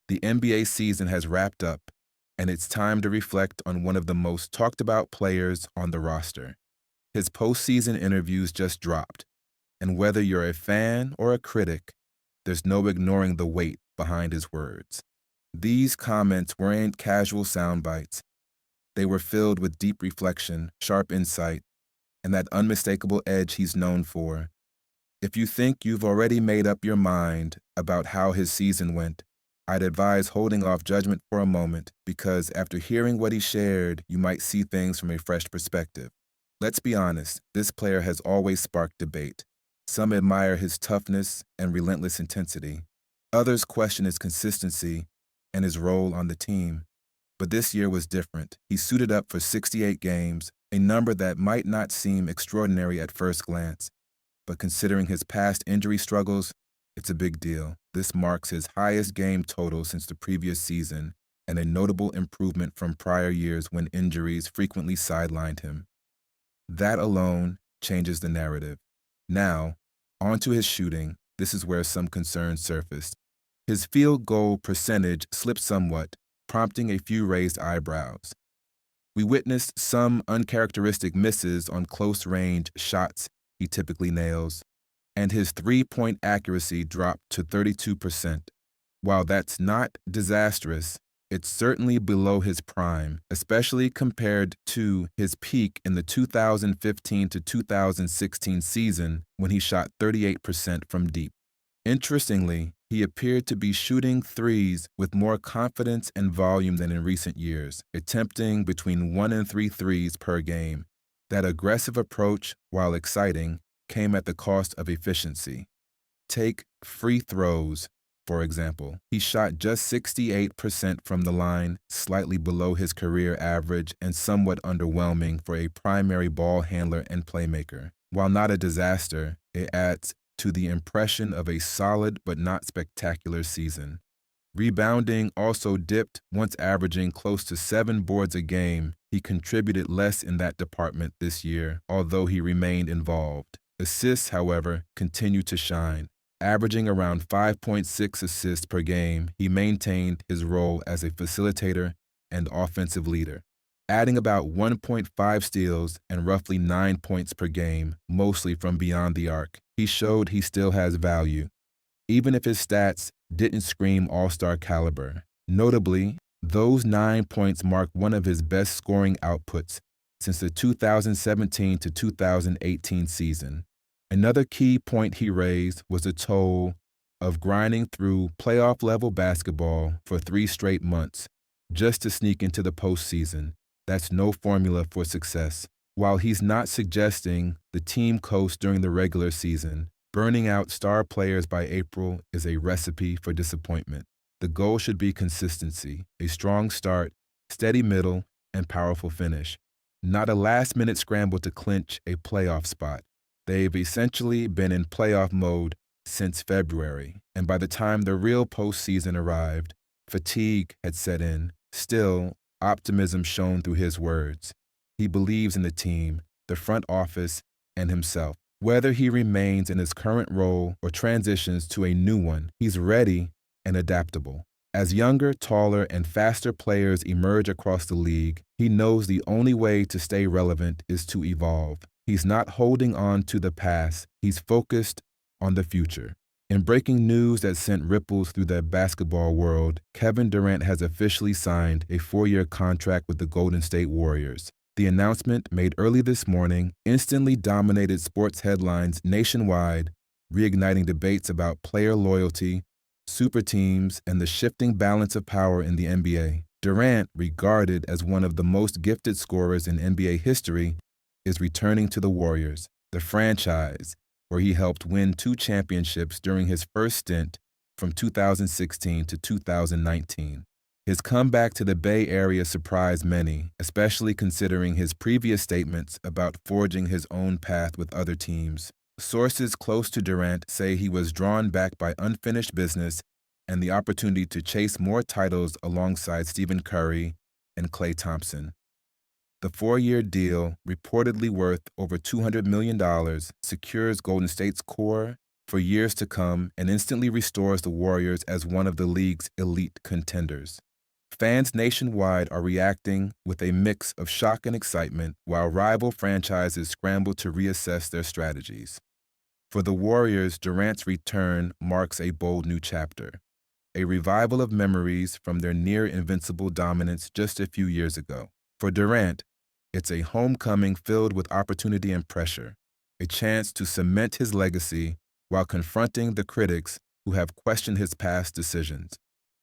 The NBA season has wrapped up, and it's time to reflect on one of the most talked about players on the roster. His postseason interviews just dropped, and whether you're a fan or a critic, there's no ignoring the weight behind his words. These comments weren't casual sound bites. They were filled with deep reflection, sharp insight, and that unmistakable edge he's known for. If you think you've already made up your mind about how his season went, I'd advise holding off judgment for a moment because after hearing what he shared, you might see things from a fresh perspective. Let's be honest, this player has always sparked debate. Some admire his toughness and relentless intensity. Others question his consistency and his role on the team. But this year was different. He suited up for 68 games, a number that might not seem extraordinary at first glance. But considering his past injury struggles, it's a big deal. This marks his highest game total since the previous season and a notable improvement from prior years when injuries frequently sidelined him. That alone changes the narrative. Now, onto his shooting. This is where some concerns surfaced. His field goal percentage slipped somewhat, prompting a few raised eyebrows. We witnessed some uncharacteristic misses on close-range shots he typically nails, and his three-point accuracy dropped to 32%. While that's not disastrous, it's certainly below his prime, especially compared to his peak in the 2015 to 2016 season when he shot 38% from deep. Interestingly, he appeared to be shooting threes with more confidence and volume than in recent years, attempting between 1 and 3 threes per game. That aggressive approach, while exciting, came at the cost of efficiency. Take free throws, for example. He shot just 68% from the line, slightly below his career average and somewhat underwhelming for a primary ball handler and playmaker. While not a disaster, it adds to the impression of a solid but not spectacular season. Rebounding also dipped, once averaging close to 7 boards a game. He contributed less in that department this year, although he remained involved. Assists, however, continued to shine. Averaging around 5.6 assists per game, he maintained his role as a facilitator and offensive leader, adding about 1.5 steals and roughly 9 points per game, mostly from beyond the arc. He showed he still has value, even if his stats didn't scream all-star caliber. Notably, those 9 points mark one of his best scoring outputs since the 2017 to 2018 season. Another key point he raised was the toll of grinding through playoff-level basketball for 3 straight months just to sneak into the postseason. That's no formula for success. While he's not suggesting the team coast during the regular season, burning out star players by April is a recipe for disappointment. The goal should be consistency, a strong start, steady middle, and powerful finish, not a last-minute scramble to clinch a playoff spot. They've essentially been in playoff mode since February, and by the time the real postseason arrived, fatigue had set in. Still, optimism shone through his words. He believes in the team, the front office, and himself. Whether he remains in his current role or transitions to a new one, he's ready and adaptable. As younger, taller, and faster players emerge across the league, he knows the only way to stay relevant is to evolve. He's not holding on to the past, he's focused on the future. In breaking news that sent ripples through the basketball world, Kevin Durant has officially signed a 4-year contract with the Golden State Warriors. The announcement, made early this morning, instantly dominated sports headlines nationwide, reigniting debates about player loyalty, super teams, and the shifting balance of power in the NBA. Durant, regarded as one of the most gifted scorers in NBA history, is returning to the Warriors, the franchise where he helped win 2 championships during his first stint from 2016 to 2019. His comeback to the Bay Area surprised many, especially considering his previous statements about forging his own path with other teams. Sources close to Durant say he was drawn back by unfinished business and the opportunity to chase more titles alongside Stephen Curry and Klay Thompson. The 4-year deal, reportedly worth over $200 million, secures Golden State's core, for years to come and instantly restores the Warriors as one of the league's elite contenders. Fans nationwide are reacting with a mix of shock and excitement while rival franchises scramble to reassess their strategies. For the Warriors, Durant's return marks a bold new chapter, a revival of memories from their near-invincible dominance just a few years ago. For Durant, it's a homecoming filled with opportunity and pressure, a chance to cement his legacy while confronting the critics who have questioned his past decisions.